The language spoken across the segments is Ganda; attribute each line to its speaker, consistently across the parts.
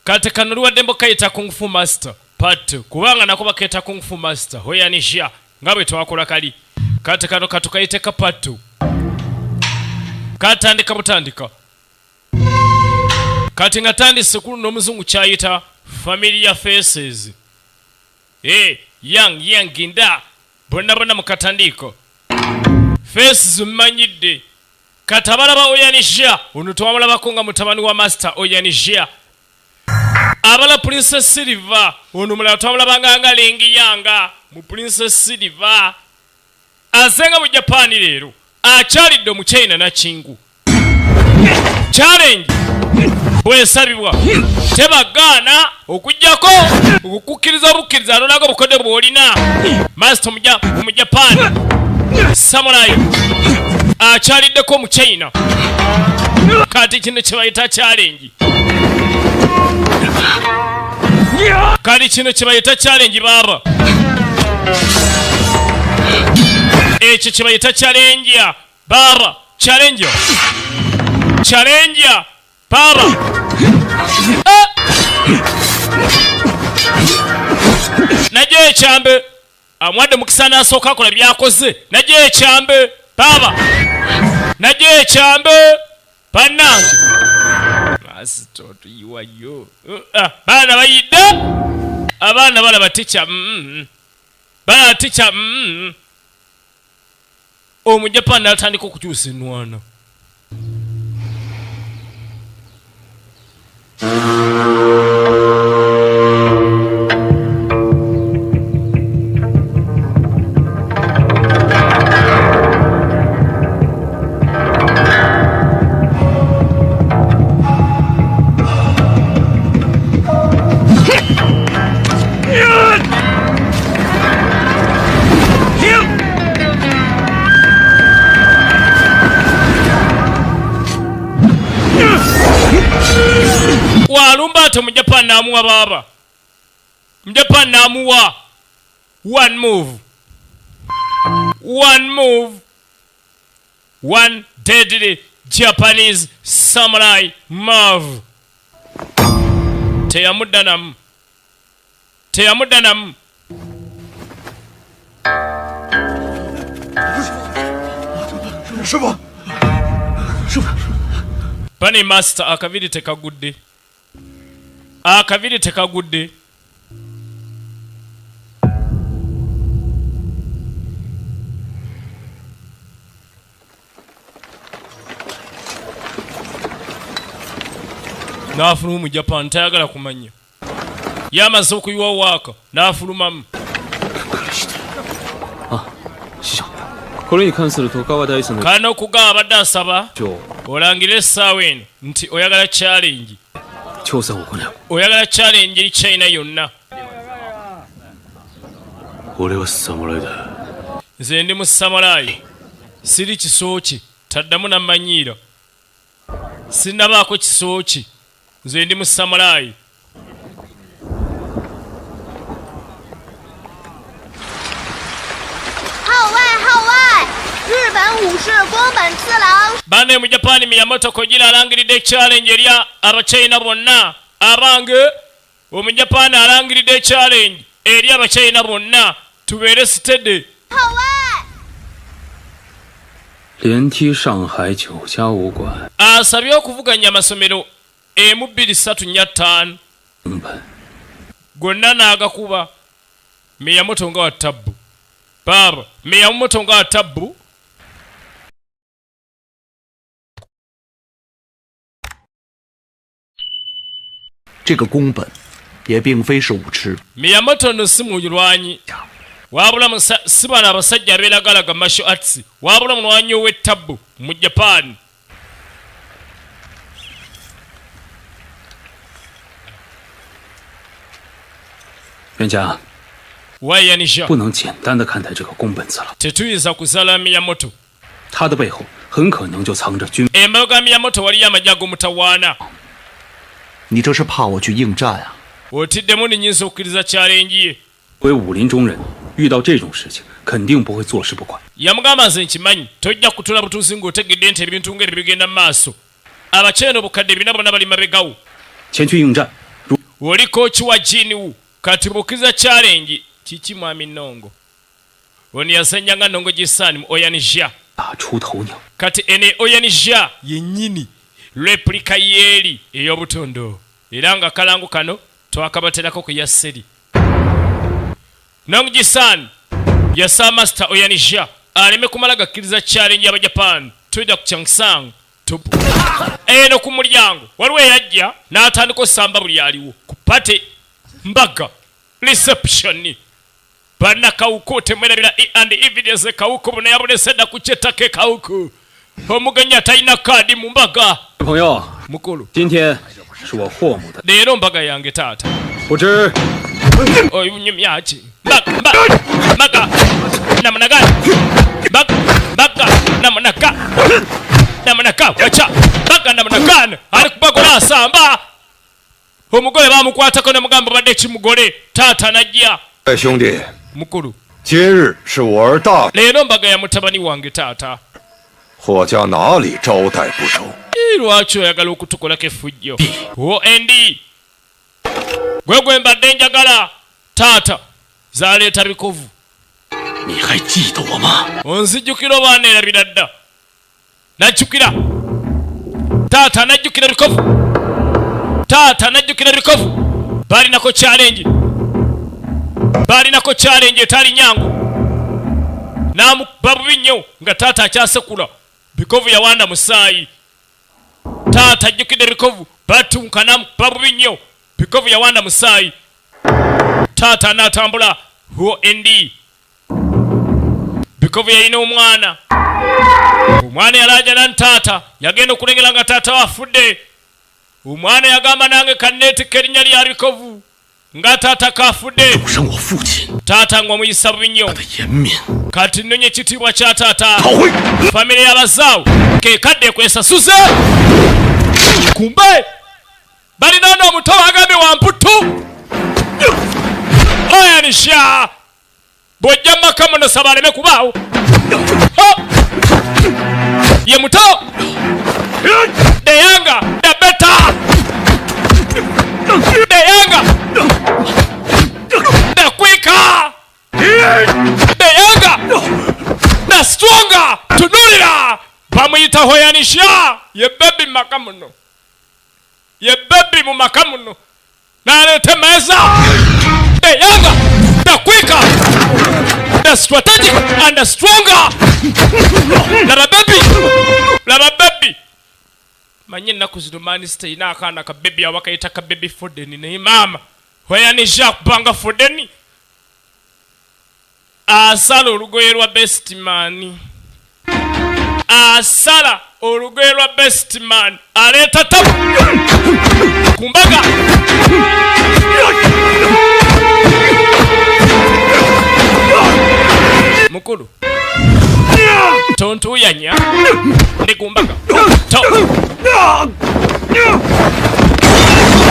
Speaker 1: kati kano luwadde mbo kayita Kung Fu Master Part 2 kubanga nako baketa Kung Fu Master Oyanisha nga bwe twakola kali kati kano katukayite ka Part 2 katandika butandika kati nga tandise kulu n'omuzungu kyayita Familiar Faces yang ginda bonna mu katandiko Faces mmanyidde katabalaba Oyanisha ono twamulabako nga mutabani wa Master Oyanisha abala Princess Silver ono mulala twamulabanga nga Lengi Yanga mu Princess Silver azenga mu Japan leero akyalidde mu China na Chingu challenge bwesabibwa tebagaana okujjako okukkiriza bukkiriza alolaga bukodde bw'olina Master mu Japan Samurai akyaliddeko mu China kati kino kyebayita challenge kati kino kyebayita challenge baba ekyo kyebayita challenge baba challenge baba najyo ekyambe amwadde mukisa n'asooka akola byakoze najyo ekyambe baba najyo ekyambe bannange masitoto yiwayo baana bayidde abaana balaba tica balaba tica omujapani atandika okukyusa enwana walumba ate Japan namuwa baba Japan namuwa one move one deadly Japanese samurai move teyamudanamu Bani Master akaviri tekagudde n'afuluma mu Japan tayagala kumanya yamaze okuyiwa waaka n'afulumamu kana okugaba abadde asaba olangire essaawa eno nti oyagala challenge oyagala challenge eri China yonna nze ndi mu samurai siri kisooki taddamu namanyiira sinnabaako kisooki nze ndi mu samurai bane mu Japan Miyamoto Kojira alangiridde challenge eri abachina bonna abange omu Japan alangiridde challenge eri abachina bonna tubeere steady asabye okuvuganya amasomero emu 2 3 4 gonna n'agakuba Miyamoto nga wa tabbu baba Miyamoto nga wa tabbu Miyamoto no si mulwanyi wabula si bano abasajja abeeragalaga martial arts wabula mulwanyi ow'ettabbu mu Japan Wayanisha tetuyinza kuzala Miyamoto embaga Miyamoto waliyo amajja ag'omutawaana otiddemu ninyinza okukkiriza challenge ye yamugamba nze nkimanyi tojja kutula butuusi ng'otegedde nti ebintu ng'ebyo bigenda mu maaso abakyeno obukadde bina bonna bali mabegawo oli kochi wa jiniwu kati bukiza challenge kiki mwami Nongo oni yasenyanga Nongo Jisani mu Oyanisha kati ene Oyanisha yennyini replika yeri ey'obutondo era nga kalangu kano twakabaterako ku yasseri Nongo Jisani yasa master Oyanisha aleme kumala gakkiriza challenge y'Abajapan tuida ku Changsang tupu eno ku mulyango waliwo yajja n'atandika osamba buli aliwo ku pate mbaga reception bana kauko temerabira and evidence kauko buna yabule seda ku chetake kauko omuganya taina kadi mu mbaga
Speaker 2: 朋友
Speaker 1: mukulu
Speaker 2: 今天是我霍姆的
Speaker 1: lero mbaga yange tata
Speaker 2: 不知
Speaker 1: oyu nyumyachi mbaga namna gani mbaga namna ka wacha mbaga namna gani ali kubagola samba omugole bamukwatako namugamba badde kimugole tata najja
Speaker 3: 哎，兄弟，
Speaker 1: mukulu
Speaker 3: 今日是我儿大，
Speaker 1: lero mbaga ya mutabani wange tata
Speaker 3: 霍家哪里招待不周？
Speaker 1: lwaki oyagala okutukolako effujjo ondi gwe mbadde njagala taata zaleeta bikovu
Speaker 2: 你还记得我吗？
Speaker 1: onzijjukira oba neerabira dda najjukira taata najjukira bikovu baalinako challenge etaali nyangu n'amuba bubi nnyo nga taata akyasekula bikovu yawanda musaayi taata ajjukidde bikovu batunka n'amuba bubi nnyo bikovu yawanda musaayi taata n'atambula ndi bikovu yalina omwana yalaja taata yagenda okulengera nga taata wafudde omwana yagamba nange kanneetikka erinnya lya bikovu nga taata kafudde
Speaker 2: 永生我父亲
Speaker 1: taata ng'omuyisa bubi nnyo
Speaker 2: 的颜面。
Speaker 1: kati nnonye ekitiibwa kya taata
Speaker 2: 逃回！
Speaker 1: famire y'abazaawo kekadde kwesasuze kumbe balina n'omuto agambye wamputu Oyanisha bw'ojja maka muno saba aleme kubaawo ye muto deyanga dabeta deyanga dakwika deyanga da stronger tunulira bamuyita Oyanisha ye bebi maka muno ye bebi mu maka muno naleeta meza deyanga dakwika the strategic and the stronger laba baby manye ennaku zino manisita ina akaana ka baby abakayita ka baby Foden naye maama Oyanisha kubanga Foden asala olugoye lwa best man asala olugoye lwa best man aleeta tabu kumbaga mukulu tontuyanya ndikumbaga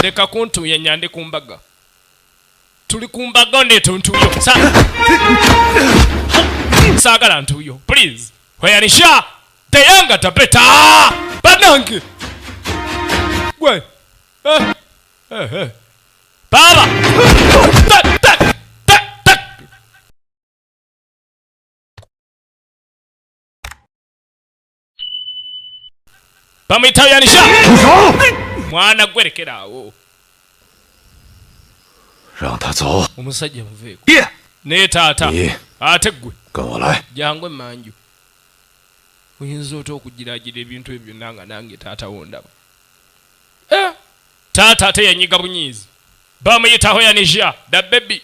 Speaker 1: leka kuntuyanya ndikumbaga tuli kumbaga netontuyo saagala ntuyo please Oyanisha teyanga tapeta banange gwe baba bamwita Oyanisha mwana gwerekerawo
Speaker 3: 让他走。
Speaker 1: omusajja muveeko
Speaker 3: 爹，
Speaker 1: naye taata
Speaker 3: 你
Speaker 1: ate ggwe
Speaker 3: 跟我来。
Speaker 1: jangwe manju oyinza otya okugiraagira ebintu ebyo nanga nange taata wondaba taata ate yanyiga bunyiizi bamuyita Oyanisha the baby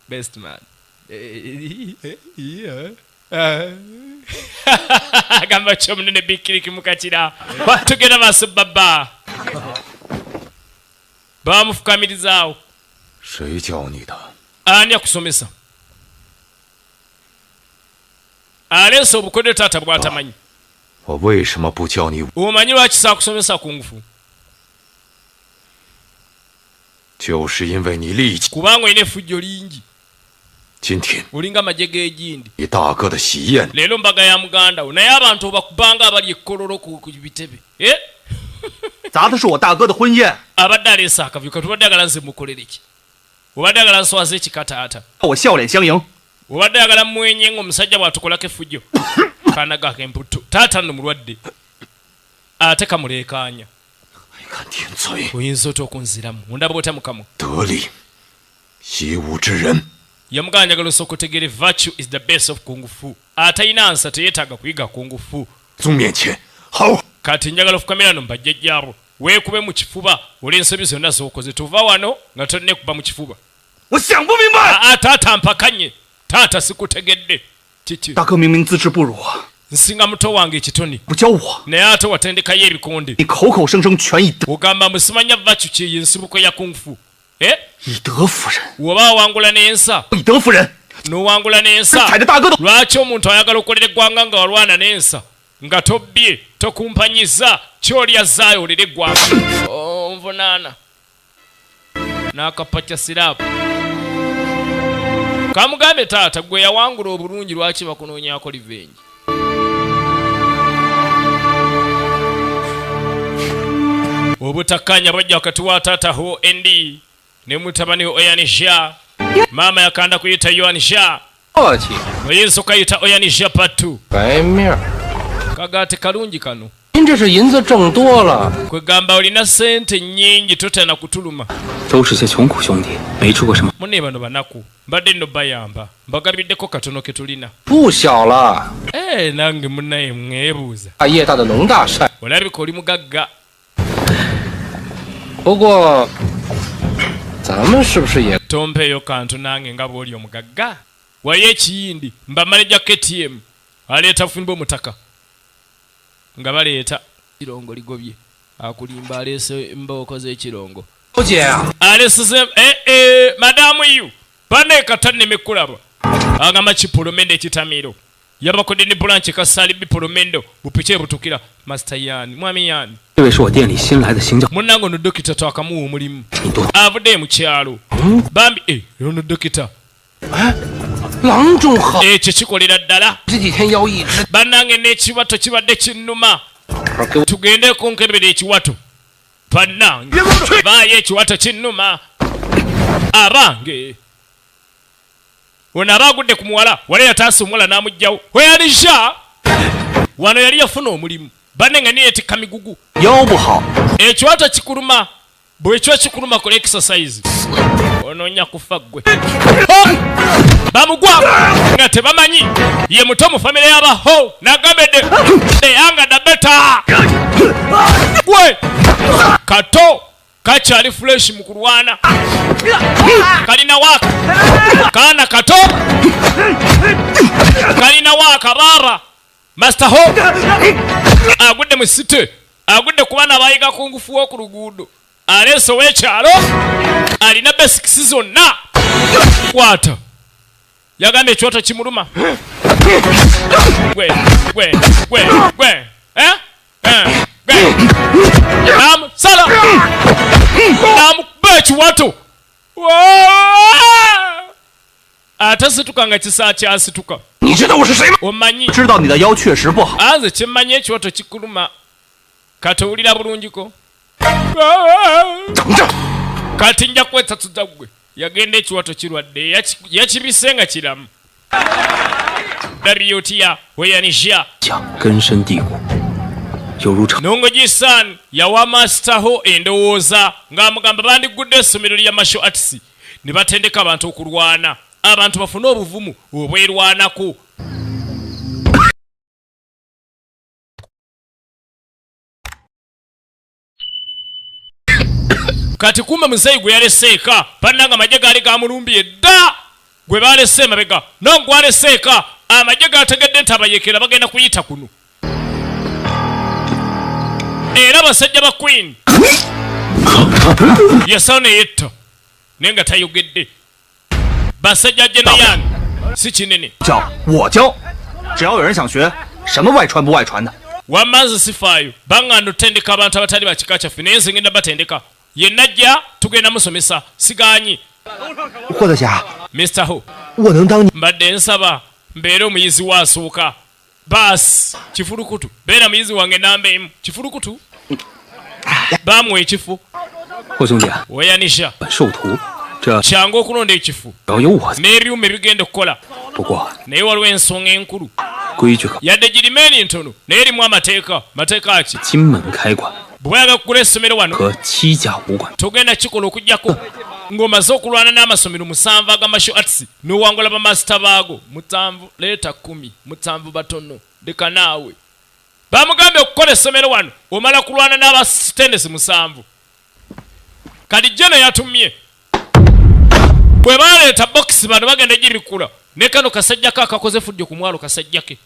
Speaker 1: best man agamba kyomunene bikiriki mukakira tugenda maaso baba bamufukamirizaawo
Speaker 3: 谁教你的？
Speaker 1: ani akusomesa aleesa obukodyo taata bwatamanyi
Speaker 3: 我为什么不教你？
Speaker 1: omanyi lwaki saakusomesa kungufu
Speaker 3: 就是因为你力气。
Speaker 1: kubanga olina effujjo lingi
Speaker 3: 今天
Speaker 1: olinga amagye g'egindi
Speaker 3: 你大哥的喜宴，
Speaker 1: leero mbaga ya muganda wo naye abantu obakubanga abali ekkololo ku bitebe eh?
Speaker 4: 砸的是我大哥的婚宴，
Speaker 1: abadde aleese akavuyo katubadde agala nze mukolere ki obadde agala nswaze ekikataata
Speaker 4: 我笑脸相迎。
Speaker 1: obadde agala mwenye ng'omusajja bw'atukolako effujjo kaanaga kemputtu taata nno mulwadde ate kamuleekaanya
Speaker 3: 看天才
Speaker 1: oyinza otya okunziramu ondaba otamukamu
Speaker 3: 得力，习武之人，
Speaker 1: yamugamba njagala osooka otegeere virtue is the best of kung fu atalina ansa teyeetaaga kuyiga kung fu
Speaker 3: 宗面前好。
Speaker 1: kati njagala ofukamira no mbajjajjaabo weekube mu kifuba olw'ensobi zonna z'okoze tuva wano nga tonnekuba mu kifuba
Speaker 4: 我想不明白，
Speaker 1: taata mpakanye taata sikutegedde kiki
Speaker 4: 大哥明明资质不如我，
Speaker 1: nsinga muto wange ekitoni
Speaker 4: 不教我，
Speaker 1: naye ate watendekayo ebikonde
Speaker 4: 你口口声声全以德
Speaker 1: ogamba musimanya vacu kyeyo ensibuko ya kungfu eh?
Speaker 4: 以德服人，
Speaker 1: woba awangula n'ensa
Speaker 4: 以德服人，
Speaker 1: n'owangula
Speaker 4: 踩
Speaker 1: n'ensa
Speaker 4: 着大哥的，
Speaker 1: lwaki omuntu ayagala okukolera eggwanga nga walwana n'ensa nga tobbye tokumpanyiza kyolya zaayo olera eggwanga nvunaana n'akapakya siraapu kamugambe taata gwe yawangula obulungi lwaki bakunoonyako livenji obutakkanya bajja wakati wa taata ho endi ne mutabani oyanisha maama yakanda kuyita yoanisha
Speaker 5: 客气，
Speaker 1: oyinza okayita oyanisha patu
Speaker 5: 白面儿。
Speaker 1: kagaate kalungi kano
Speaker 5: 您这是银子挣多了，
Speaker 1: kwegamba olina sente nnyingi totana kutuluma
Speaker 2: 都是些穷苦兄弟，没出过什么。
Speaker 1: munne bano banaku mbadde nno bayamba mbagabiddeko katono ke tulina
Speaker 5: 不小了。
Speaker 1: nange munnaye mwebuuza
Speaker 5: 大业大的农大善，
Speaker 1: olabika oli mugagga
Speaker 5: 不过咱们是不是也
Speaker 1: tompeeyo kantu nange nga bw'oli omugagga wayo ekiyindi mbamaleja ktm aleeta fumba omutaka nga baleeta kirongo ligobye akulimba aleese embooko z'ekirongo
Speaker 5: 不姐啊？
Speaker 1: aleseze madamu yu baneekatannemekulaba agamba kipolomendo ekitamiro yabakodde ne bulanchi kasaali bipolomendo bupiki butukira master yani mwami yani
Speaker 2: 这位是我店里新来的行脚，
Speaker 1: munnange ono dokita twakamuwa omulimu
Speaker 2: 你多
Speaker 1: avudde mu kyalo bambi ono dokita
Speaker 5: 郎中好，
Speaker 1: ekyo kikolera ddala
Speaker 5: 这几天腰一直
Speaker 1: bannange n'ekiwato kibadde kinnuma
Speaker 5: 给我
Speaker 1: tugende kunkebera ekiwato bannange baayo ekiwato kinnuma abange ono aba agudde ku muwala wala yataasa omuwala n'amugjawo weyanisha wano yali yafuna omulimu banne nga niyeetikka migugu
Speaker 4: 腰不好，
Speaker 1: ekiwato kikuluma bwe kiba kikuluma kola exercise onoonya kufa ggwe bamugwa nga tebamanyi ye muto mu famire y'abaho nagambedde eyanga dabeta gwe kato kakyali fresh mu kulwana kalina waaka kaana kato kalina waaka baaba master ho agudde mu site agudde ku baana abayiga kungufu w'oku luguudo aleese ow'ekyalo alina besikisi zonna kwata yagamba ekyoto kimuluma gwe namusala namukuba ekiwato ate situka nga kisaa kyasituka
Speaker 4: 你知道我是谁吗？
Speaker 1: omanyi
Speaker 4: 知道你的腰确实不好，
Speaker 1: anze kyemmanyi ekiwato kikuluma kati owulira bulungiko
Speaker 4: 等着。
Speaker 1: kati nja kwesasuza ggwe yagenda ekiwato kirwadde yakibise nga kiramu daryotya weyanisha
Speaker 2: 讲根深蒂固，犹如长。
Speaker 1: nongojisan yawa masitaho endowooza ng'amugamba bandigudde essomero lya martial arts ne batendeka abantu okulwana abantu bafune obuvumu obwerwanako kati kumba muzeyi gwe yaleseeka bannanga amagye gaali gamulumbiye dda gwe balese emabega nongwaleseeka amagye gategedde nti abayekera bagenda kuyita kuno era basajja ba queen yasawo neyetta naye nga tayogedde basajja jenayani si kinene
Speaker 4: 教我教，只要有人想学，什么外传不外传的，
Speaker 1: wamanzi sifaayo baŋŋanda otendeka abantu abatali bakika kyaffe naye nze ngenda batendeka yenna jja tugenda musomesa sigaanyi
Speaker 6: 霍德侠
Speaker 1: Mr. Ho
Speaker 6: 我能当你
Speaker 1: mbadde nsaba mbeere omuyizi waasooka baasi kifulukutu beera muyizi wange namba emu kifulukutu baamuwa ekifo
Speaker 2: 霍兄弟，
Speaker 1: weeyanisha
Speaker 2: 本授徒，这
Speaker 1: kyangu okulonda ekifo
Speaker 2: 要有我，
Speaker 1: n'ebyuma ebigenda okukola
Speaker 2: 不过
Speaker 1: naye waliwo ensonga enkulu
Speaker 2: 规矩可
Speaker 1: yadde girimeeni ntono naye erimu amateeka ki
Speaker 2: 金门开馆
Speaker 1: bwe wayagala kugula essomero wano
Speaker 2: 和七甲武馆，
Speaker 1: togenda kikola okugjako ng'omaze okulwana n'amasomero 7 aga martial arts n'owangula bamasita baago 7 leeta 10 7 batono leka naawe bamugambye okukola essomero wano omala kulwana n'abasitendesi 7 kati jeno yatumye bwe baleeta bokisi bano bagenda girikula ne kano kasajjako akakoze fujjo ku mwalo kasajjake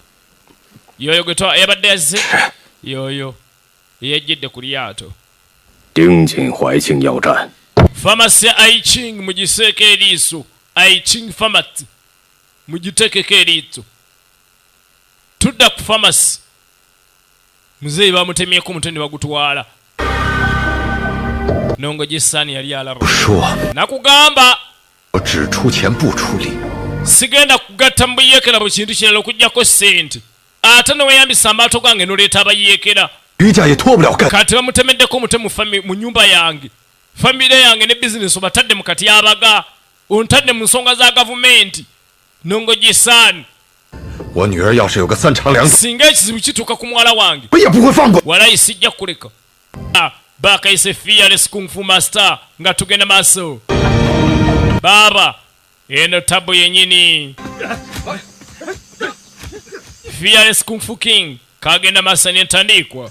Speaker 1: yoyo gwe yabadde yazze yoyo yejjedde ku lyato
Speaker 7: 丁锦怀庆要战，
Speaker 1: famasi ya aiching mugiseeko eriiso aiching famasi mugiteekeko eriiso tudda ku famasi muzeeyi bamutemyeko omutwe ne bagutwala nongo gisani yali alaba
Speaker 3: 说
Speaker 1: nakugamba
Speaker 3: 我只出钱不出力，
Speaker 1: sigenda kugatta mu buyeekera bwe kintu kirala okugjako ssente ate neweyambisa amaato gange noleeta abayeekera
Speaker 3: 余家也脱不了干。
Speaker 1: kati bamutemeddeko omutwe mu nyumba yange famire yange ne bizinesi obatadde mu kati yabaga ontadde mu nsonga za gavumenti nongo gisani
Speaker 3: 我女儿要是有个3长2短，
Speaker 1: singa ekizibu kituuka ku muwala wange
Speaker 3: 我也不会放过。
Speaker 1: walayi sijja kuleka bakayise fearless kung fu master nga tugenda maaso baba eno tabo yenyini fearless kung fu king kagenda maaso nentandikwa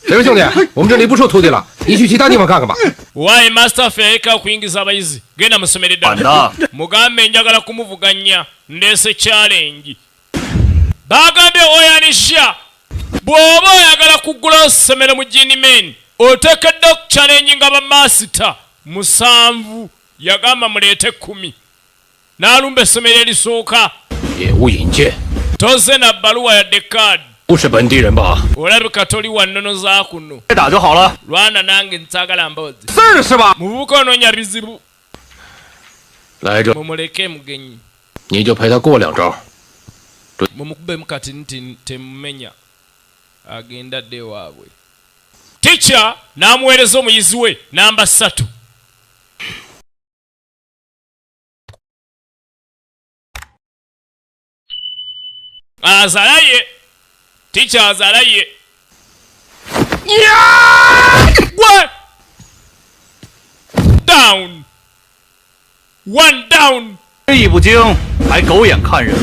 Speaker 5: 这位兄弟，我们这里不收徒弟了，你去其他地方看看吧。
Speaker 1: wayi master ffe yaleka okuyingiza abayizi genda musomero eddala mugambe njagala kumuvuganya ndeese challenge bagambye oyanisha bw'oba oyagala kugula essomero mu ginimen oteekedde okuchallenging bamasita 7 yagamba muleete 10 n'alumba essomero erisooka
Speaker 7: 业务引荐，
Speaker 1: toze na bbaluwa yadde kaadi
Speaker 7: 不是本地人吧？
Speaker 1: olabika toli wa nnono za kuno
Speaker 4: 再打就好了。
Speaker 1: lwana nange nsaagala mboozi
Speaker 4: 字儿是吧？
Speaker 1: muvubuka onoonya bizibu
Speaker 7: 来这，
Speaker 1: mumuleke mugenyi
Speaker 7: 你就陪他过2招。
Speaker 1: mumukubemu kati nti temumenya agenda dde waabwe tica n'amuweereza omuyizi we namba 3 azalaye tica azalaye gwe down 1 down
Speaker 4: 艺不精，还狗眼看人。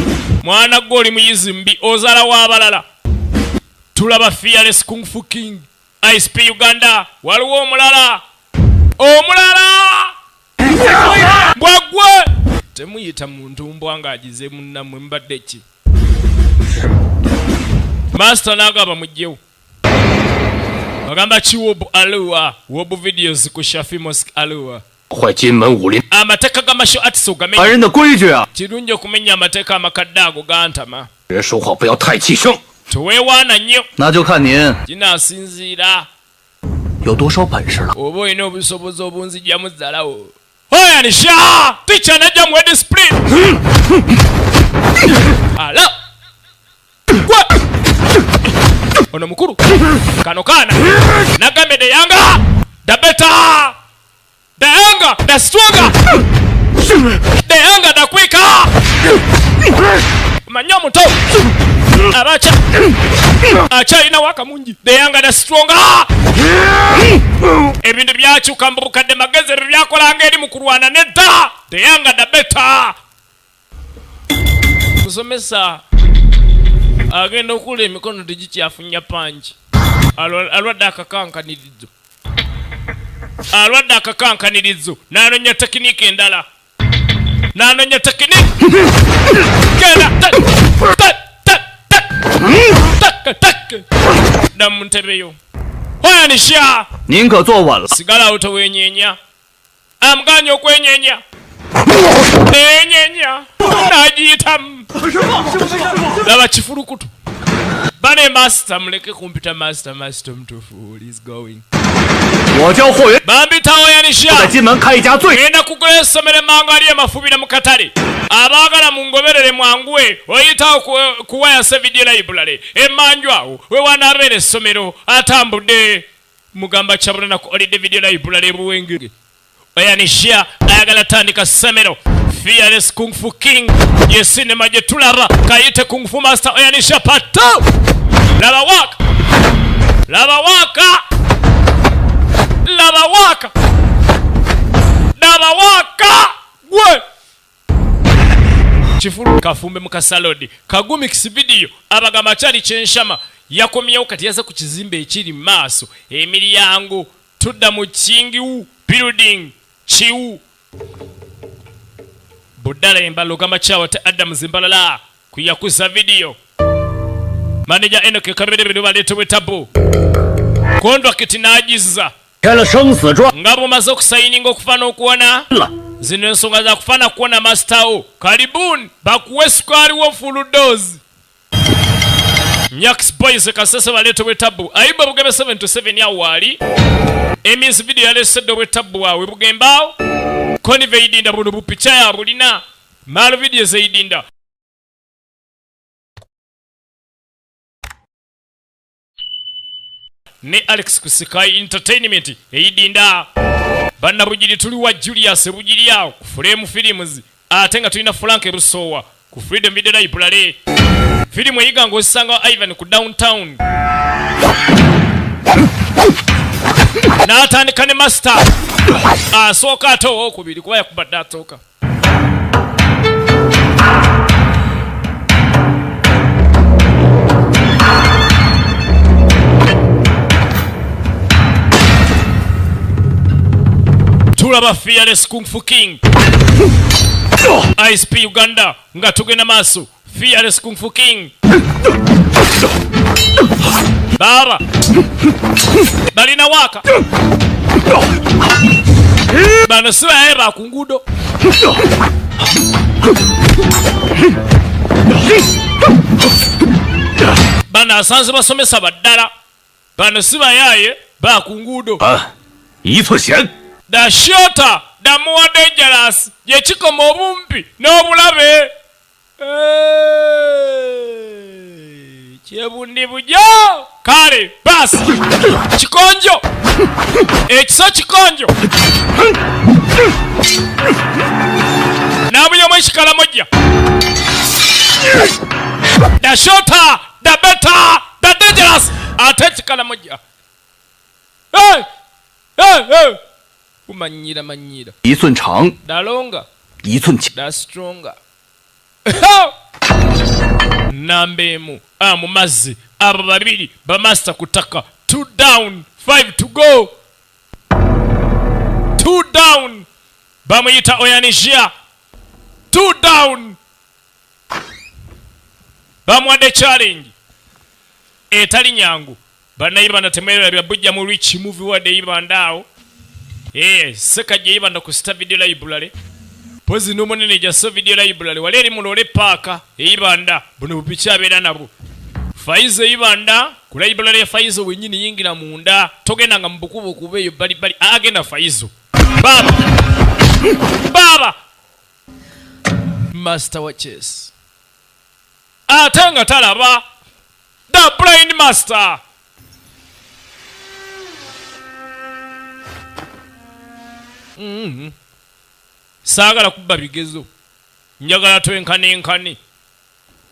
Speaker 1: mwana gwe oli muyizi mbi ozala w'abalala tulaba fearless kung fu king isp uganda waliwo omulala mbwagwe temuyita muntu mbwa ng'agize munnammwe mbadde ki master n'agamba mugyewo agamba ki wobu aluwa wobu videos ku shafi mosque aluwa
Speaker 7: 坏金门武林，
Speaker 1: amateeka ga martial arts
Speaker 4: 凡
Speaker 1: ogamenya
Speaker 4: 人的规矩啊！
Speaker 1: kirungi okumenya amateeka amakadde ago gantama
Speaker 7: 人说话不要太气声。
Speaker 1: teweewaana nnyo
Speaker 4: 那就看您
Speaker 1: kinaasinziira
Speaker 4: 有多少本事了。
Speaker 1: oba olina obusobozi obunzijjamu zzalawo oyanisha tica najja muwe discipline ala gwe ono mukulu kano kaana nagambye deyanga dabeta dayanga dasitwaga dayanga dakwika manya omuto abaca akyalina waka mungi dayanga dasitwonga ebintu byakyuka mu bukadde magezi ebyo byakolanga eri mu kulwana nedda dayanga dabeta musomesa agenda okula emikono tegikyafunya panji alwadde akakankanirizo n'anonya tekiniki endala n'anonya tekiniki genda ddamu mu ntebeyo oyanisha
Speaker 4: 您可坐稳了。
Speaker 1: sigalawo teweenyeenya amuganye okwenyeenya neenyeenya n'agiyitamu laba kifulukutu bane master muleke kumpita master omutuufu is going
Speaker 4: 我叫霍元，
Speaker 1: bambita
Speaker 4: 在
Speaker 1: oyanisha
Speaker 4: 金门开一家最
Speaker 1: genda kugula essomero emangu ali amafubira mu katale abaagala mungoberere mwanguwe oyitawo kuwaya video library emanju awo we wanaabeera essomero atambudde mugamba kyabulana ku olidde video library ebuwengere oyanisha ayagala tandika ssomero Fearless Kung Fu King ye sinema gye tulaba kayite Kung Fu Master oyanisha pato laba waka laba waka laba waka laba waka gwe chifulu kafumbe mukasalodi kagumi video abagamba kyali kyenshama yakomyewo kati yaza ku kizimbe ekiri maaso emiryango tudda mu kingiwu building chiwu budala embalo kama chawa ta Adam Zimbalala kuyakuza video manager Enoke Kabere balete wetabu kondwa kitinajiza
Speaker 4: 签了生死状
Speaker 1: ngabo mazo kusaininga okufana okuona
Speaker 4: 了。
Speaker 1: zino ensonga za kufana kuona mastao karibuni bakuwe sukari wo full dose Nyax Boys kasese balete wetabu aiba bugebe 7-7 ya wali emis video yale sedo wetabu wawe bugembao koni veidinda buno bupicha ya bulina malo video zeidinda ne Alex Kusikai Entertainment eidinda bana bujiri tuli wa Julius bujiri yao ku Frame Films atenga tulina Frank Rusowa ku Freedom Video Library filimu eyigango osanga Ivan ku Downtown n'atandika ne Master asooka ato okubiri kuba yakubadde atooka tulaba Fearless Kung Fu King ISP Uganda nga tugenda maaso Fearless Kung Fu King baba balina waka bano siba eba ku ngudo bana asanze basomesa baddala bano siba yaye ba ku ngudo
Speaker 4: 啊，一寸弦，
Speaker 1: da shota da more dangerous ye kikoma obumpi n'obulabe kyebundi bujo kale basi kikonjo ekiso kikonjo nabuyomu ekikala mojja da shota da better da dangerous ate ekikala mojja kumanyira manyira
Speaker 4: 一寸长，
Speaker 1: da longer
Speaker 4: 一寸轻。
Speaker 1: da stronger nambemu mu mazzi abo babiri bamaster kutaka 2 down 5 to go 2 down bamuyita oyanisha 2 down bamwadde challenge etali nyangu banayibanda temerera bya bujja mu rich movie wadde yibandao sekaje yibanda ku Star Video Library pozi no monene ja Star Video Library wale eri mulole paka eyibanda buno bupicha abera nabo Faizo yibanda ku library ya Faizo wenyini yingira munda togenda nga mbukubo kubeyo bali bali agenda Faizo baba Master wa chess atanga talaba the blind master saagala kubba bigezo njagala twenkane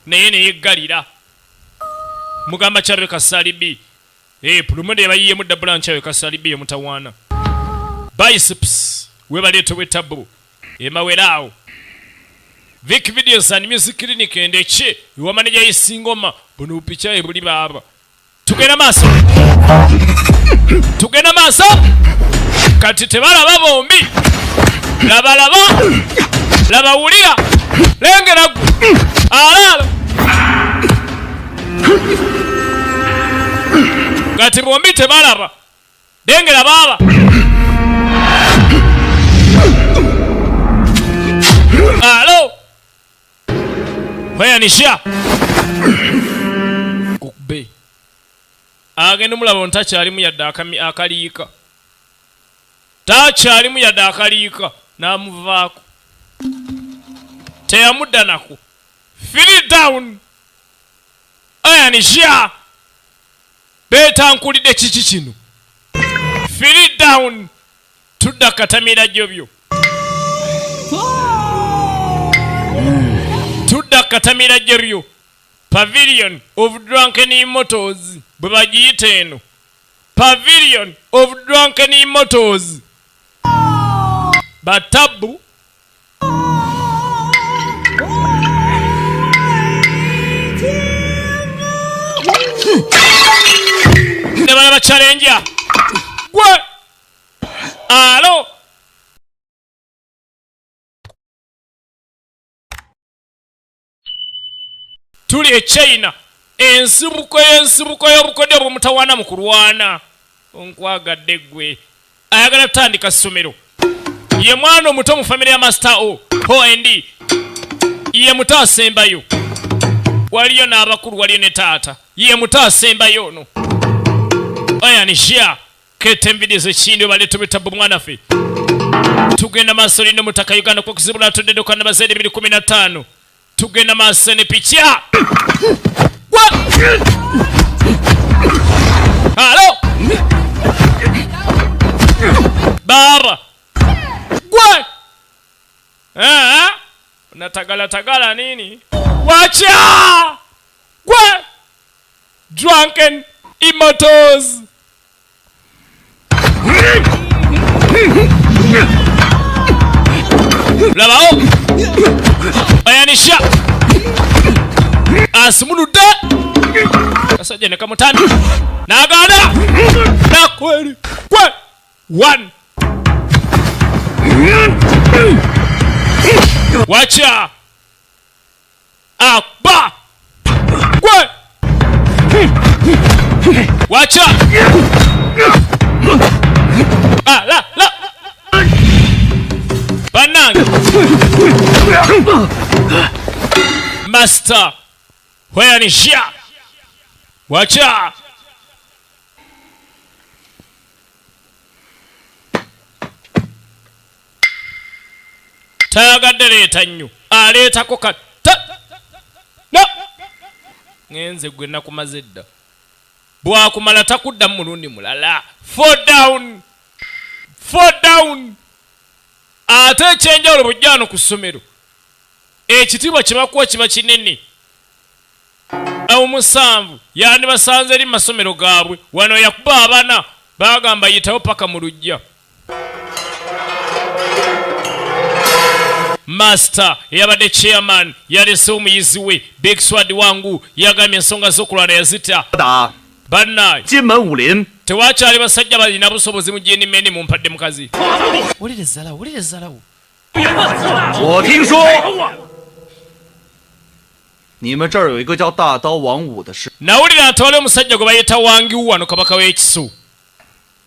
Speaker 1: naye neyeggalira mugamba kyabe kasalibi pulumode bayiye mudda branch yawe kasalibi omutawaana biceps webaleeto wetabu emaweraawo Vic Videos and Music Clinic endeche iwa manager y'Isingoma buno bupicha buli baba tugenda maaso kati tebalaba bombi laba wulira lengera alala kati bombi tebalaba lengera baba alo oyanisha kukube agenda mulaba ontakyalimu yadde akaliika takyalimu yadde akaliika n'amuvaako teyamudda naku. Feel down Iron Shear beetankulidde kiki kino. Feel down tudda katamira jobyo. Tudda katamira jobyo. Pavilion of Drunken Immortals bwe bagiyita eno. Pavilion of Drunken Immortals. Batabu ne bana bachalenja gwe alo tuli e China ensibuko y'obukodyo bw'omutawaana mu kulwana. Onkwagadde gwe ayagala tutandika ssomero. Ye mwana omuto mu family ya Master O.N.D. Ye muto asembayo. Waliyo n'abakulu waliyo ne taata. Ye muto asembayo ono. Iron Shear ketembidize ekindi baleeta bitabu mwanaffe. Tugenda maaso lino mutaka Uganda kwa kuzibula tuddedoka na bazaidi 2015. Tugenda maaso ne picha. Halo baba gwe unatagala nini? Wacha gwe Drunken Immortals. Labao Iron Shear asimunude kasajja ne kamutani nagada nakweri gwe 1 wacha akba gwe wacha la bananga Master Iron Shear wacha tayagadde leeta nnyo aleetako no ngenze gwe nakumaze dda bwakumala takudda mu mulundi mulala. 4 down ate ekyenjawulo bujjaano ku ssomero ekitiibwa kye bakuwa kiba kinene. Awo 7 yandi basanze eri masomero gaabwe wano yakuba abana bagamba yitawo paka mu lujja. Master yabadde chairman yalese omuyizi we Big Sword wangu yagambye ensonga z'okulwana yazita bannaye
Speaker 4: Jinmen Wulin
Speaker 1: tewakyali basajja balina busobozi mu jenimeni mu mpadde mukazi.
Speaker 4: 我听说你们这儿有一个叫大刀王五的事。
Speaker 1: nawulira atwala omusajja gwe bayita Wangiwu wano kabaka w'ekisu.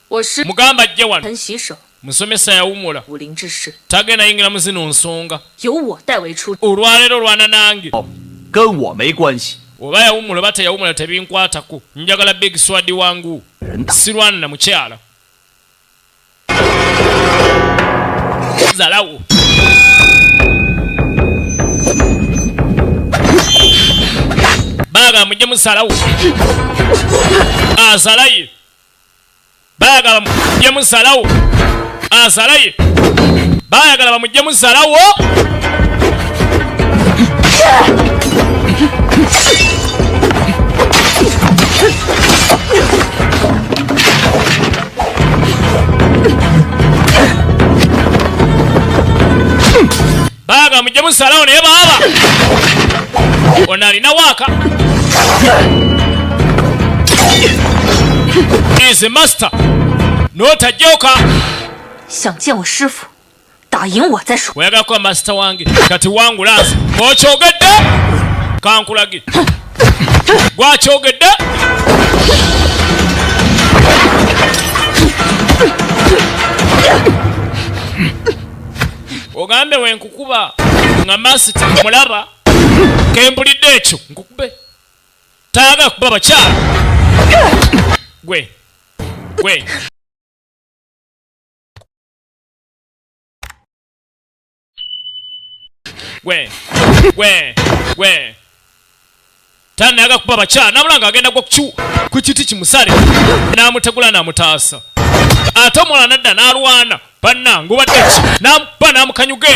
Speaker 8: 我是
Speaker 1: mugamba ajje wano
Speaker 8: 陈洗手，
Speaker 1: musomesa yawumula
Speaker 8: 武林之事
Speaker 1: tagenda yingira mu zino nsonga.
Speaker 8: 由我代为出。
Speaker 1: olwaleero olwana nange
Speaker 4: 跟我没关系。
Speaker 1: oba yawumula oba teyawumula tebinkwatako. njagala Big Sword wangu sirwana na mukyala. zalawo baga mujje musalawo asalaye baga mujje musalawo asalaye bayagala bamujje musalawo. baga mujje musalawo naye baaba ono alina waaka. is a master notajoka
Speaker 8: 想见我师傅，打赢我再说。
Speaker 1: wayagala kuba master wange kati wangu lansi okyogedde kankulage gwakyogedde. ogambe wenkukuba nga masita mulaba kempulidde ekyo nkukube tayagala kuba bakyala gwe gwe tanayaga kuba bakyala namulanga agenda gwa ku kiti kimusale n'amutegula n'amutaasa ate omulala nadda n'alwana bannange obadde ki n'amuba n'amukanyuge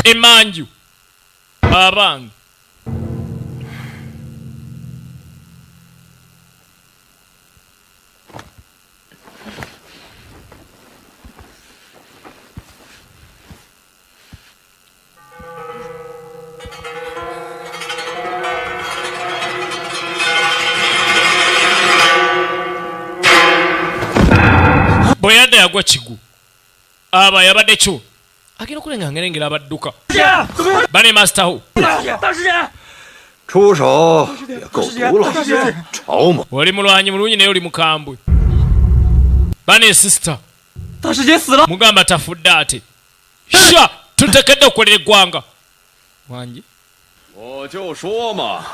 Speaker 1: emanju abange bwe yadda yagwa kigu aba yabadde kyo agenda okulenga ngerengera abadduka bane mastaho
Speaker 3: 出手也够毒了，吵嘛！
Speaker 1: oli mulwanyi mulungi naye oli mukambwe bane sister
Speaker 4: 大师姐死了，
Speaker 1: mugamba tafudde ate sha tutekedde okukolera eggwanga wangi
Speaker 7: 我就说嘛，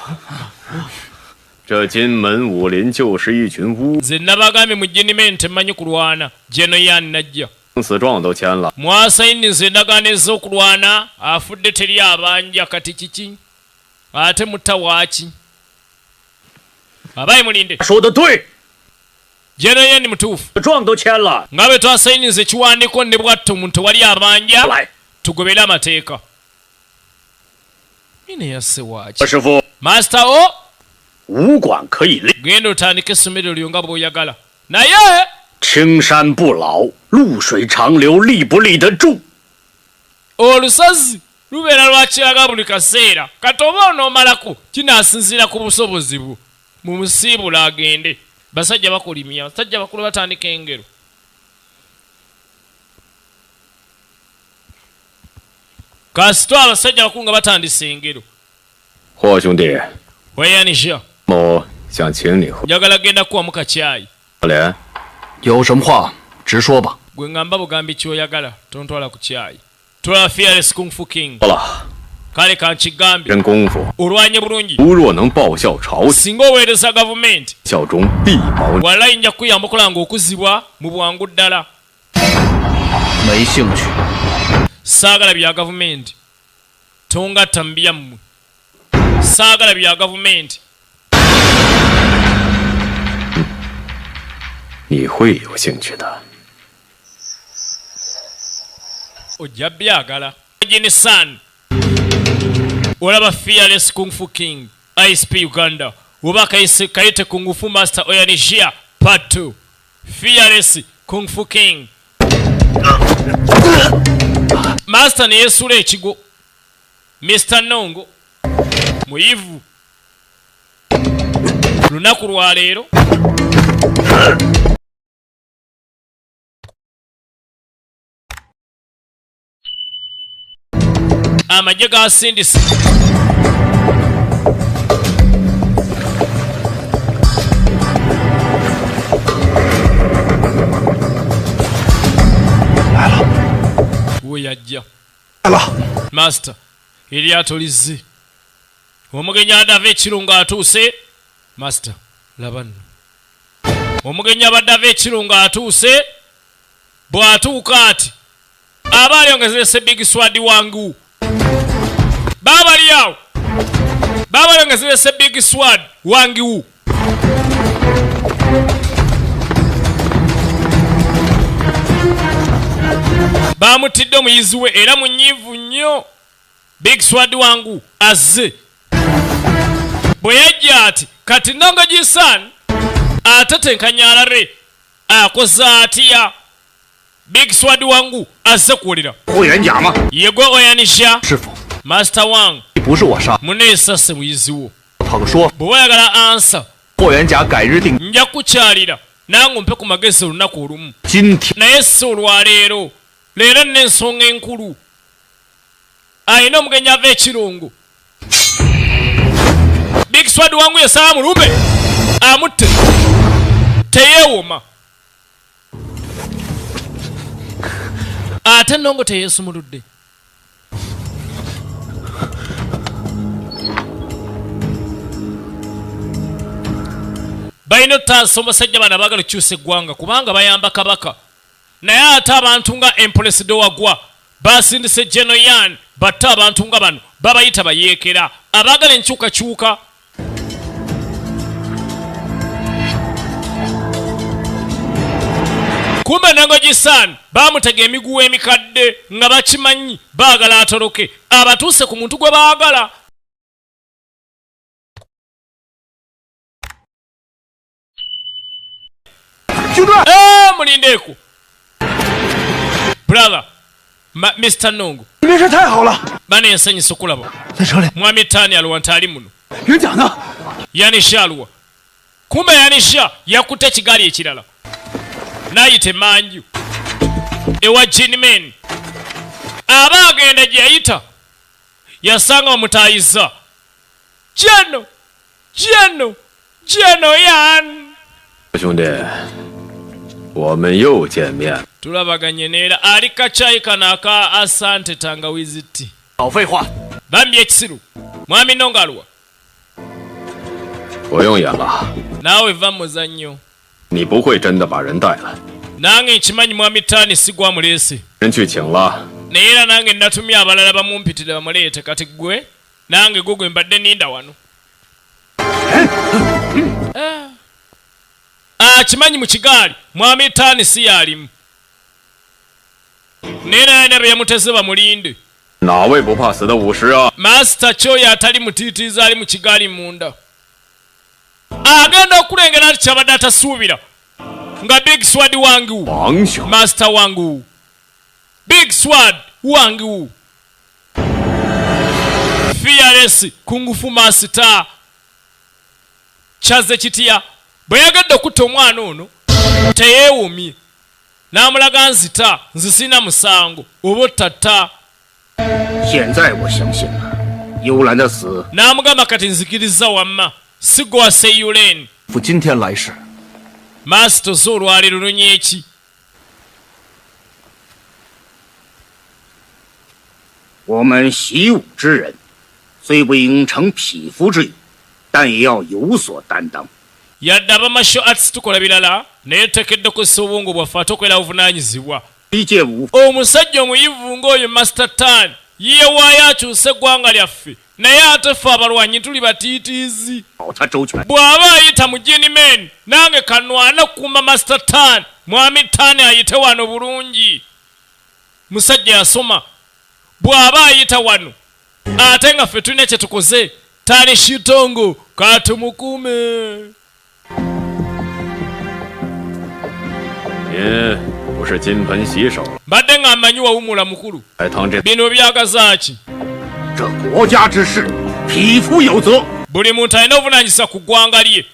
Speaker 7: 这金门武林就是一群巫，
Speaker 1: nze nabagambye mujinime temanyi kulwana jeno yani najja
Speaker 7: 生死状都签了，
Speaker 1: mwasayiniza endagaano ez'okulwana afudde teri abanja kati kiki ate mutta waaki abaye mulinde
Speaker 7: 说的对，
Speaker 1: jeno yani mutuufu
Speaker 7: 状都签了，
Speaker 1: nga bwe twasayiniza ekiwandiiko ne bwattu omuntu tewali abanja
Speaker 7: 来，
Speaker 1: tugobere amateeka ine yasse waaki
Speaker 7: 师傅，
Speaker 1: masita o
Speaker 7: 武馆可以立，
Speaker 1: genda otandika essomero lyo nga bw'oyagala naye
Speaker 7: 青山不老，露水长流，立不立得住？
Speaker 1: olusozi lubeera lwakiraga buli kaseera kati oba onoomalako kinaasinziira ku busobozi bwo mu musiibula agende basajja bakolimya basajja bakulu batandika engero kasito abasajja bakulu nga batandisa engero
Speaker 7: 霍兄弟，
Speaker 1: weyanisha
Speaker 7: 某想请你喝
Speaker 1: njagala genda kuwamu kakyayi
Speaker 7: 连，
Speaker 4: 有什么话直说吧。
Speaker 1: gwe ngamba bugambi kyoyagala tontwala ku kyayi tulaba fearless kung fu king
Speaker 7: 说了，
Speaker 1: kale kankigambye
Speaker 7: 真功夫，
Speaker 1: olwanye bulungi
Speaker 7: 吾若能报效朝廷，
Speaker 1: singa oweereza gavumenti
Speaker 7: 效忠必保你。
Speaker 1: walayi nja kukuyamba okulanga okuzibwa mu bwangu ddala
Speaker 4: 没兴趣。
Speaker 1: saagala bya gavumenti tongatta mu byammwe saagala bya gavumenti
Speaker 7: 你会有兴趣的。
Speaker 1: ojja byagala jini san olaba fearless kung fu king isp uganda oba kayite kung fu master oyanishia part 2 fearless kung fu king master ne yeesula ekigo mr nongo muyivu lunaku lwa leero amagye gasindise we yajja master eryato lizze omugenyi adava ekirungo atuuse master laba nno omugenyi abadde ava ekirungo atuuse bw'atuuka ati aba alyongezese big swadi wangu babali awo baba alyongezese big swad wangu bamutidde omuyizi we era munyiivu nnyo big swad wangu azze bwe yajja ati kati nongo gisan ate tenkanyalare akoze atya big swad wangu azze kuwulira
Speaker 4: 霍元甲吗？
Speaker 1: yegwe oyanisha
Speaker 4: 师傅，
Speaker 1: master wang
Speaker 4: 不是我杀，
Speaker 1: muneesase muyizi wo
Speaker 4: 讨个说法。
Speaker 1: bwe wayagala ansa
Speaker 4: 霍元甲改日定
Speaker 1: nja kukyalira nange ompe ku magezi olunaku olumu
Speaker 4: 今天
Speaker 1: naye si olwaleero leero nina ensonga enkulu ayina omugenyi ava ekirungo big swad wangu yesala mulumbe amutte teyeewoma ate nongo teyeesumuludde balina otaasa omusajja bano abaagala okukyusa eggwanga kubanga bayamba kabaka naye ate abantu nga empolesi dowagwa basindise Genoyan batta abantu nga bano babayita bayeekera abaagala enkyukakyuka. Kumbe Nangoji-san bamutega emiguwa emikadde nga bakimanyi baagala atoloke abatuuse ku muntu gwe baagala. Mulindeeku brother Mr. Nongo
Speaker 4: 你没事太好了。
Speaker 1: bana ensanyusa okulaba
Speaker 4: 在车里，
Speaker 1: mwami Tani aluwa ntali muno
Speaker 4: 人甲呢？
Speaker 1: Yanisha aluwa. Kumbe Yanisha yakutte ekigaali ekirala n'ayita emanju ewa Jinmen. Aba agenda gye yayita yasanga bamutaayiza Genoyan.
Speaker 7: 兄弟，我们又见面。
Speaker 1: Tulabaganye neera ali kacayi kano aka Asante Tangawizi tea.
Speaker 4: 少废话，
Speaker 1: Bambi ekisiru mwami Nongo aluwa.
Speaker 7: 不用演了，
Speaker 1: Naawe va muzannyo.
Speaker 7: 你不会真的把人带来。
Speaker 1: Nange nkimanyi mwami Tani sigwa muleese.
Speaker 7: 人去请了，
Speaker 1: Naye era nange natumya abalala bamumpitire bamuleete kati gwe nange gugwe mbadde ninda wano. Kimanyi mu kigaali mwami Tani si yalimu. Naye naye be yamuteze bamulinde.
Speaker 7: 哪位不怕死的武士啊？
Speaker 1: Master Choya atali mutiitiiza ali mu kigaali munda. Agenda okulengera ati kyabadde atasuubira nga Big Sword wangu
Speaker 7: 王兄，
Speaker 1: Master wangu Big Sword wangu Fearless kungufu master Chaze kitya bwe yagadde okutta omwana ono teyeewumye n'amulaga nzita nzisina musango oba ottata.
Speaker 5: 现在我相信了，幽兰的死
Speaker 1: n'amugamba kati nzikiriza wamma si gwe wase Yulen.
Speaker 4: 夫今天来时，
Speaker 1: Master zo olwaleero lunye eki?
Speaker 5: 我们习武之人，虽不应成匹夫之勇，但也要有所担当。
Speaker 1: Yadde aba martial arts tukola birala naye tuteekedde okussa obwongo bwaffe ate okwera buvunaanyizibwa.
Speaker 5: 一介武
Speaker 1: Omusajja omuyivu ng'oyo Master Tan yeewaayo akyuse eggwanga lyaffe naye ate ffe abalwanyi tuli batiitiizi.
Speaker 5: 保他周全。
Speaker 1: Bw'aba ayita mu Jinmen nange kanwana okukuuma Master Tan mwami Tan ayite wano bulungi. Musajja yasoma bw'aba ayita wano ate nga ffe tulina kye tukoze Tani Shitongo katumukume.
Speaker 7: 您不是金盆洗手，
Speaker 1: Mbadde nga mmanyi wawumula mukulu.
Speaker 7: 来趟这
Speaker 1: Bino byagaza ki?
Speaker 5: 这国家之事，匹夫有责，
Speaker 1: Buli muntu alina obuvunaanyizibwa ku ggwanga lye.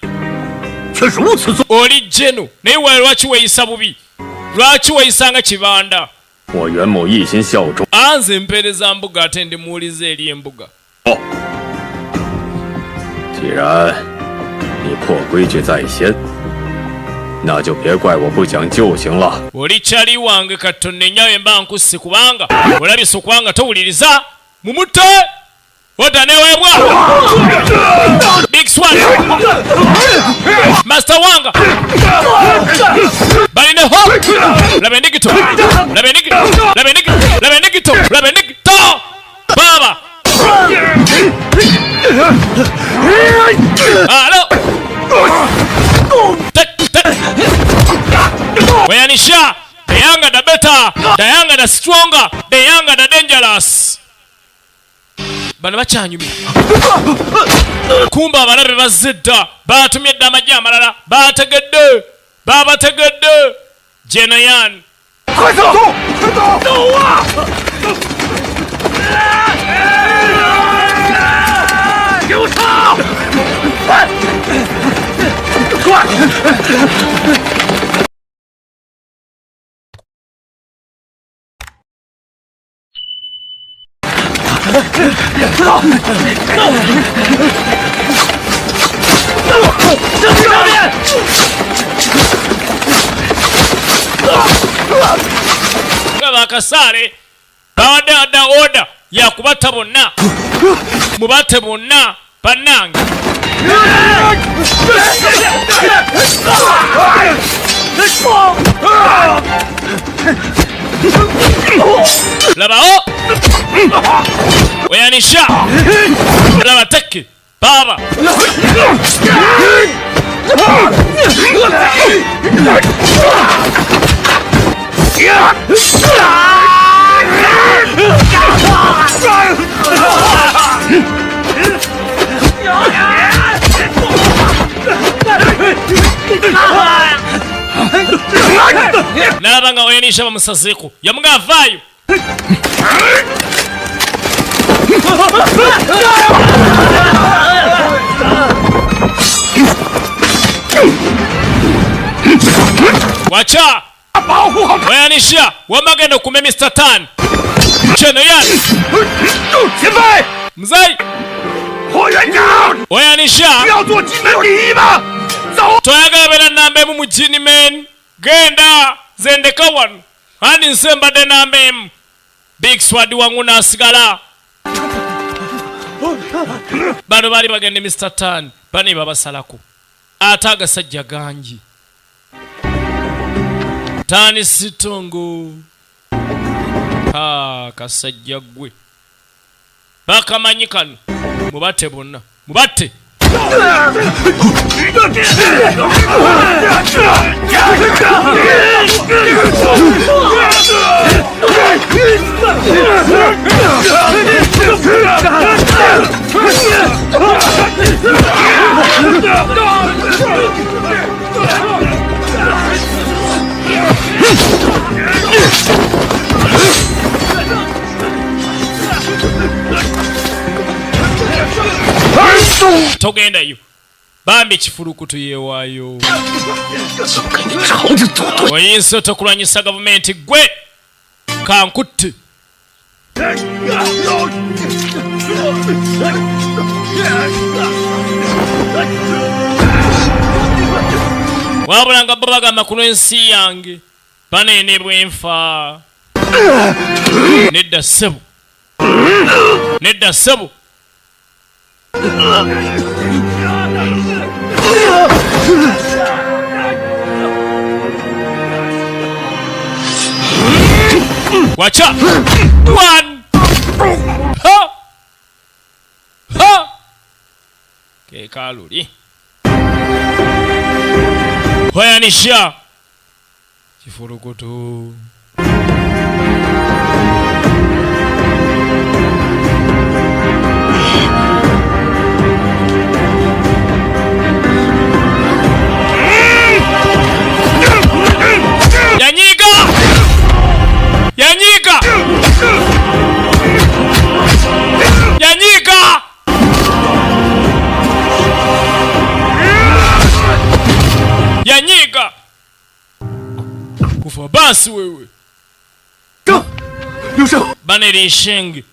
Speaker 5: 却如此做，
Speaker 1: Oli jeno naye wewe lwaki weeyisa bubi? Lwaki weeyisanga kibanda?
Speaker 7: 我袁某一心效忠。
Speaker 1: Anze empeereza mbuga ate ndi muwuliza eri embuga.
Speaker 7: 既然你破规矩在先，那就别怪我不讲就行了。
Speaker 1: Oli kyali wange katonda ennyawe mba nkusse kubanga olabise okubanga towuliriza mumutte oda neweebwa Big Sword Master wanga balineho laba endigito laba endigito laba endigito laba endigito laba endigito baba alo Yanisha, the younger the better, the younger the stronger, the younger the dangerous. Bano bachanyumi. Kumba abalabe bazidda, batumye dda amagye amalala, bategedde, babategedde. Genoyan.
Speaker 4: 快走！快走！走啊！给我上！快！快！
Speaker 1: Akasaale bawadde adda oda yakubatta bonna mubatte bonna bannange laba oyanisha raba teke baba nabanga oyanisha bamusazeeko yamugavayo wacha oyanisha wamagenda kume Mr. Tan cheno yan mzai oyanisha toyagala bena nambe mu mujini men genda zendeka wano ani nsemba de nambe Big Swadi wangu nasigala bano bali bagende Mr. Tan bani babasalako ataga sajja ganji Tani sitongo kasajja gwe bakamanyikano mubate bonna mubate togendayo bambi kifurukutu yeewaayo oyinza otokulwanyisa gavumenti gwe kankutte wabula nga bo bagamba kuno ensi yange baneenebwa enfa nedda ssebo nedda ssebo wacha one ha ha ke kaluli oyanisha kifurukutu Yanyiga Yanyiga kufa basi wewe baneri shenge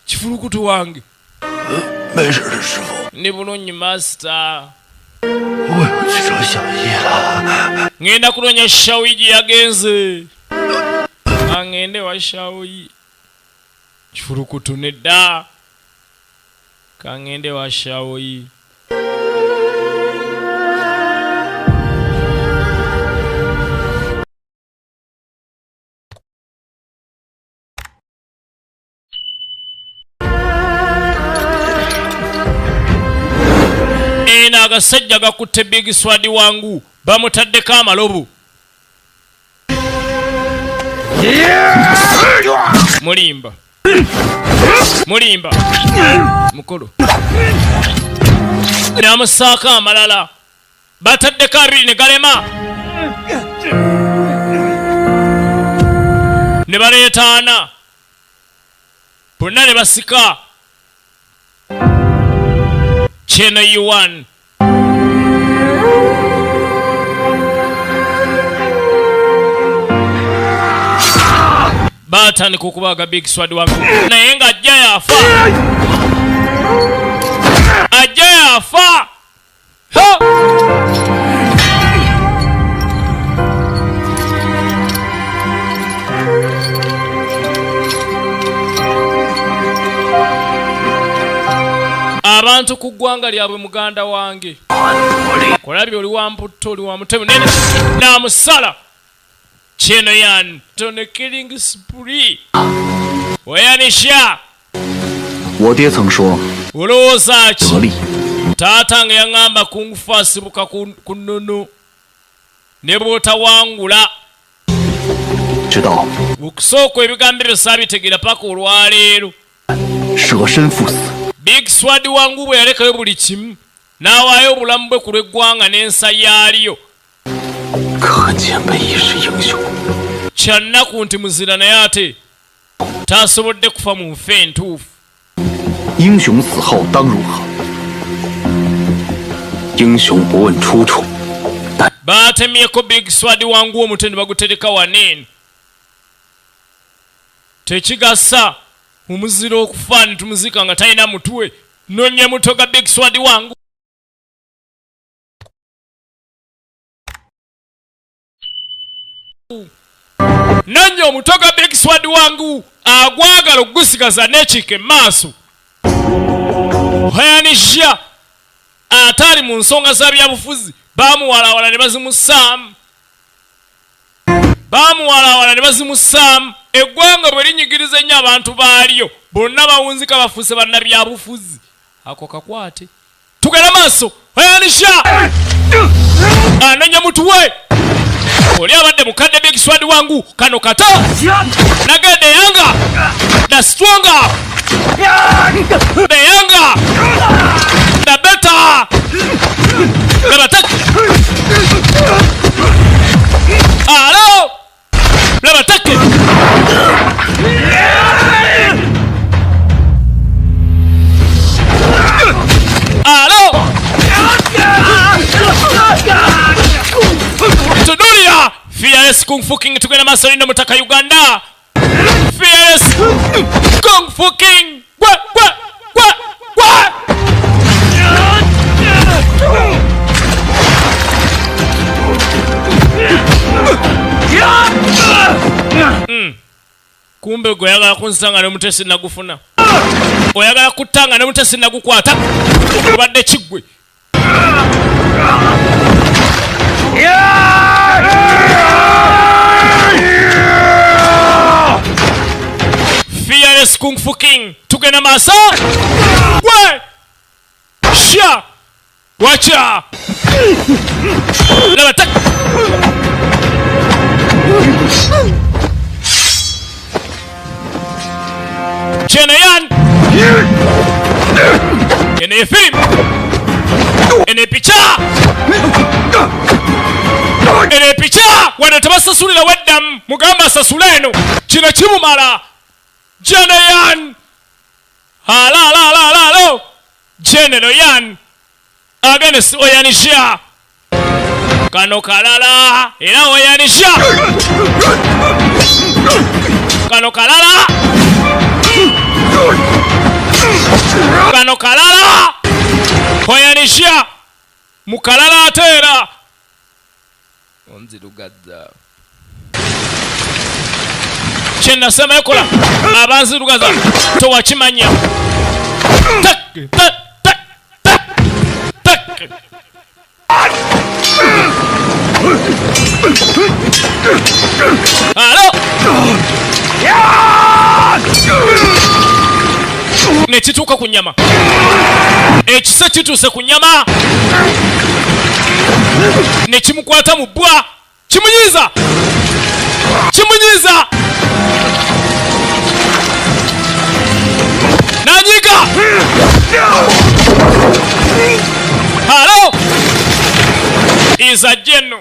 Speaker 1: kifurukutu wange ni bulungi master ngenda kulonya shawiji yagenze angende wa shawi kifurukutu nedda kangende wa shawi ena agasajja gakutte Big Swadi wangu bamutaddeko amalobo mulimba mukolo namusaaka amalala bataddeko abiri ne galema ne baleetaana bonna ne basika Cheno Yuan batani kukubaga Big Swadi wangu naye nga ajja yafa abantu ku ggwanga lyabwe muganda wange kolabye oli wamputto oli wamutemu nene namusala Cheno Yan tone killing spree oyanisha
Speaker 4: 我爹曾说，
Speaker 1: olowooza ki
Speaker 4: 得力
Speaker 1: taata nga yaŋŋamba kungufu asibuka ku nnono ne bw'otawangula
Speaker 4: 知道
Speaker 1: okusooka ebigambo ebyo saabitegeera paka olwaleero
Speaker 4: 舍身赴死，
Speaker 1: Big Sword wangu bwe yalekayo buli kimu n'awaayo obulamu bwe ku lw'eggwanga n'ensa yaalyo
Speaker 2: 可见本已是英雄。
Speaker 1: kyannaku nti muzira naye ate taasobodde kufa mu nfa entuufu
Speaker 4: 英雄死后当如何？
Speaker 2: 英雄不问出处，
Speaker 1: baatemyeko Big Sword wangu omutwe ne bagutereka waneeni tekigasa omuzira okufa ne tumuzika nga talina mutwe nonye muto ga Big Sword wangu nonye omuto ga Big Sword wangu agwagala okugusigaza n'ekiika emaaso oyanishya atali mu nsonga za byabufuzi baamuwalawala ne bazimusaamu eggwanga bwe linyigiriza ennyo abantu baalyo bonna bawunzika bafuuse bannabyabufuzi ako kakwate tugenda maaso oyanisha ananya mutuwe oli abadde mukadde Big Sword wangu kano kata nagende yanga na stronger the younger the better the attack hello the attack hello tudulia Fearless Kung Fu King tugenda masolino mutaka Uganda Fearless Kung Fu King what kumbe gwe oyagala kunsanga n'omutesi nagufuna oyagala kuttanga n'omutesi nagukwata obadde kiggwe Fearless Kung Fu King tugenda maaso we sha wacha laba tak Chenayan ene film ene picha wano tebasasulira weddamu mugamba asasula eno kino kimumala Chenayan halalo General Yan against Oyanisha kano kalala era Oyanisha kano kalala Oyanisha mukalala atera onzirugaza kyenasema ekola abanzirugaza towakimanya tak Hello nekituuka ku nnyama ekisa kituuse ku nnyama nekimukwata mu bbwa kimunyiiza nanyiga halo iza jeno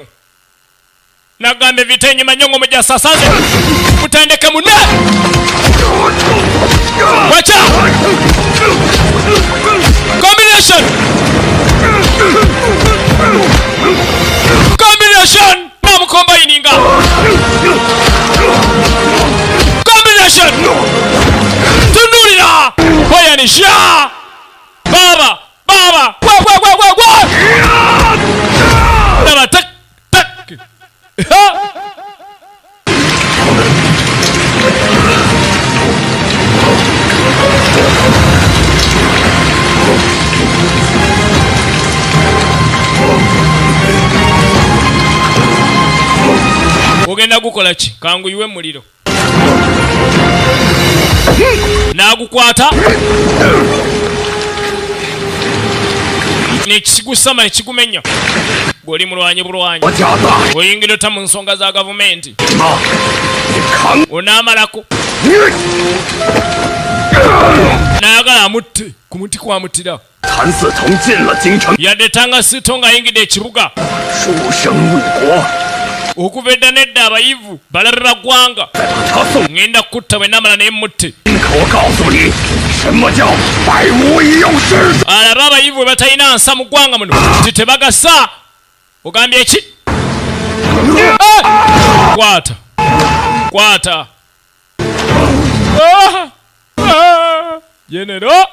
Speaker 1: nagambe vitenye manyongo mujasasaze mutandeke mune wacha combination namu combininga combination tunulira Oyanisha baba wa naba tak ogenda gukola ki kangu iwe muliro Nagukwata nekigusama nekigumenya gwoli mulwanyi bulwanyi oyingira ota mu nsonga za gavumenti onaamalako naagala amutte ku muti kwamutira yadde Tanga Sitonga ayingidde ekibuga okuva edda nedda abayivu balabira ggwanga ŋŋenda kutta bwe namala naye mutte alaba abayivu bwe batalina nsa mu ggwanga muno nti tebagasa ogambye eki kwata Genero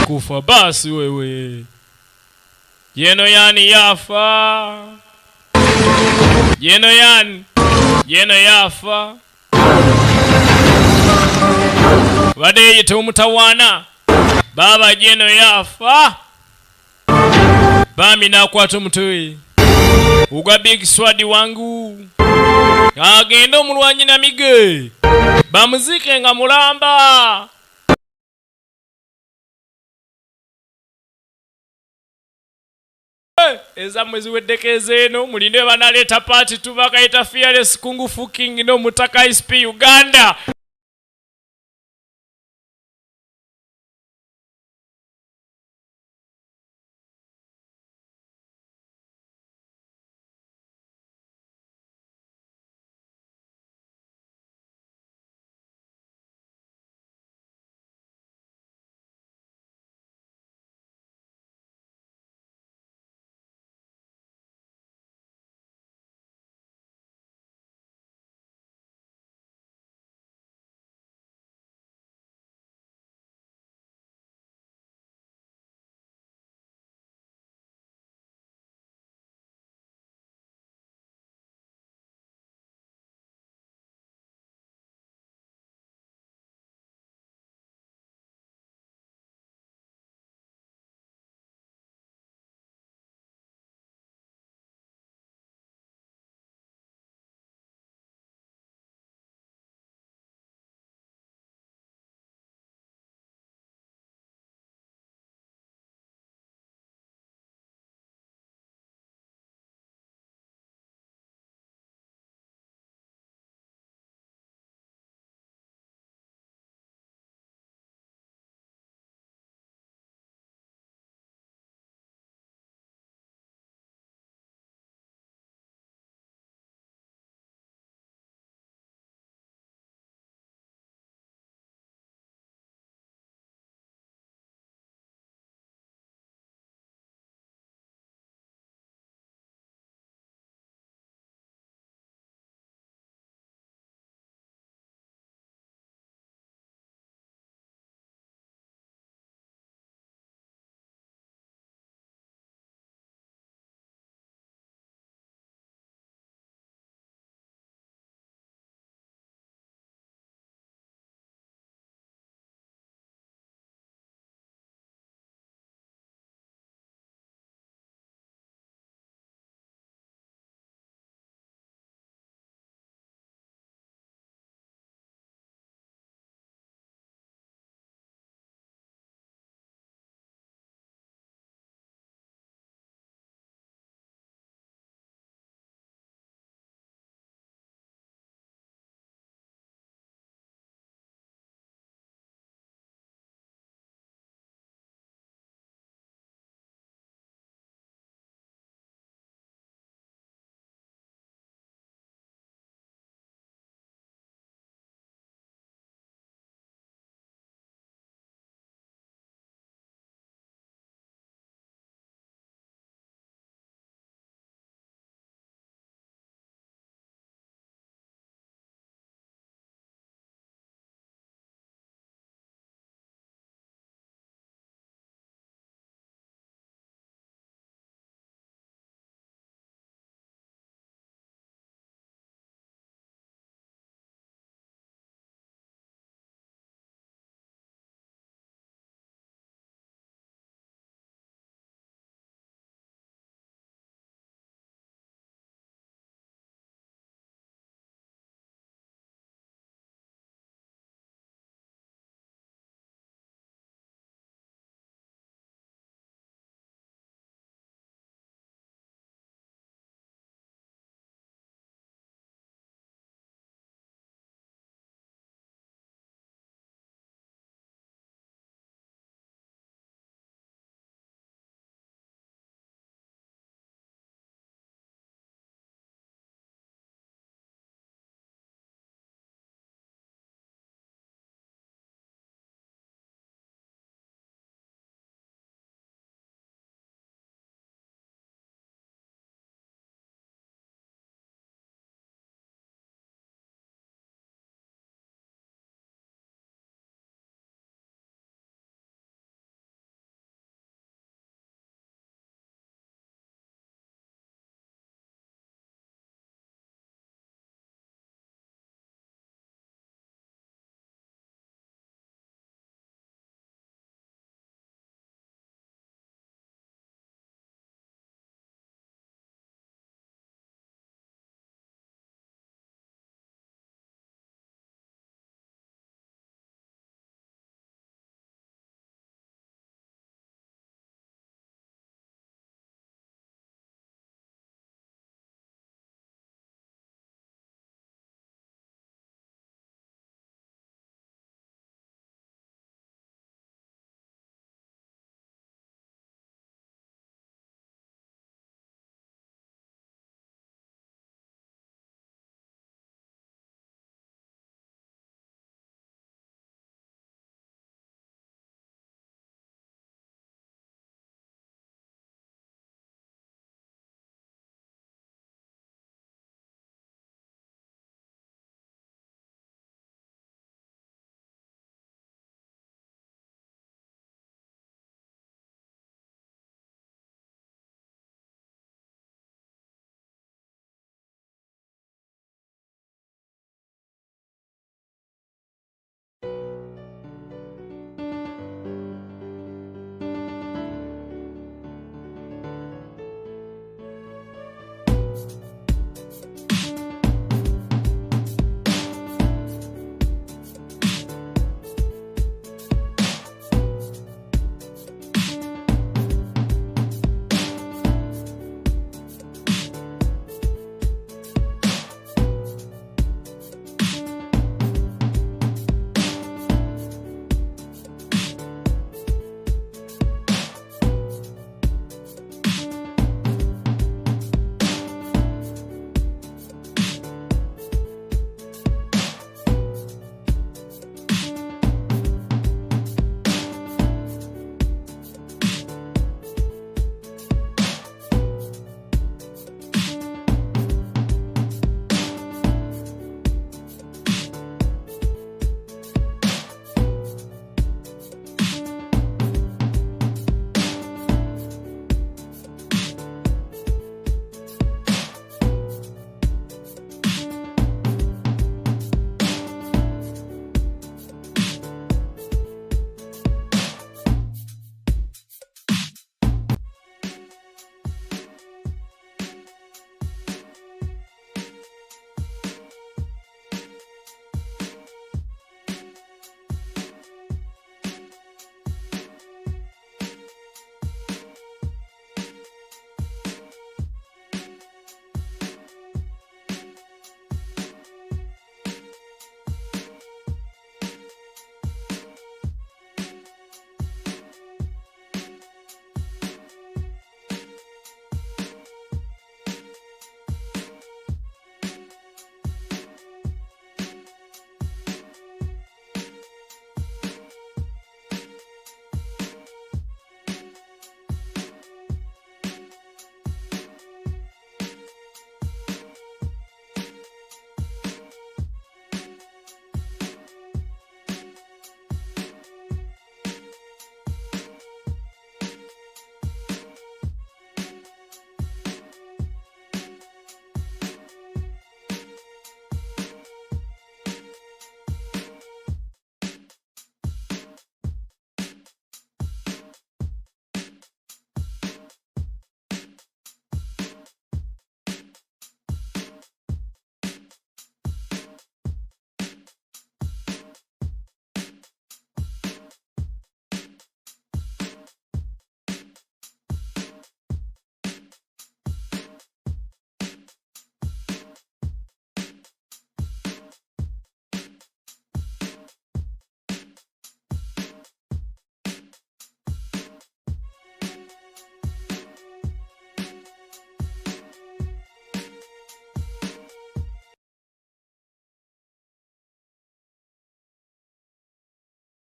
Speaker 1: kufa basi wewe yeno yani yafa yeno yafa bade yete umutawana baba yeno yafa bami nakwata mutwe ugwa big swadi wangu agenda omulwanyi na mige bamuzike nga mulamba eza mwezi weddeke eno mulinde banaleeta party tubakaita fearless kungu fucking no mutaka SP Uganda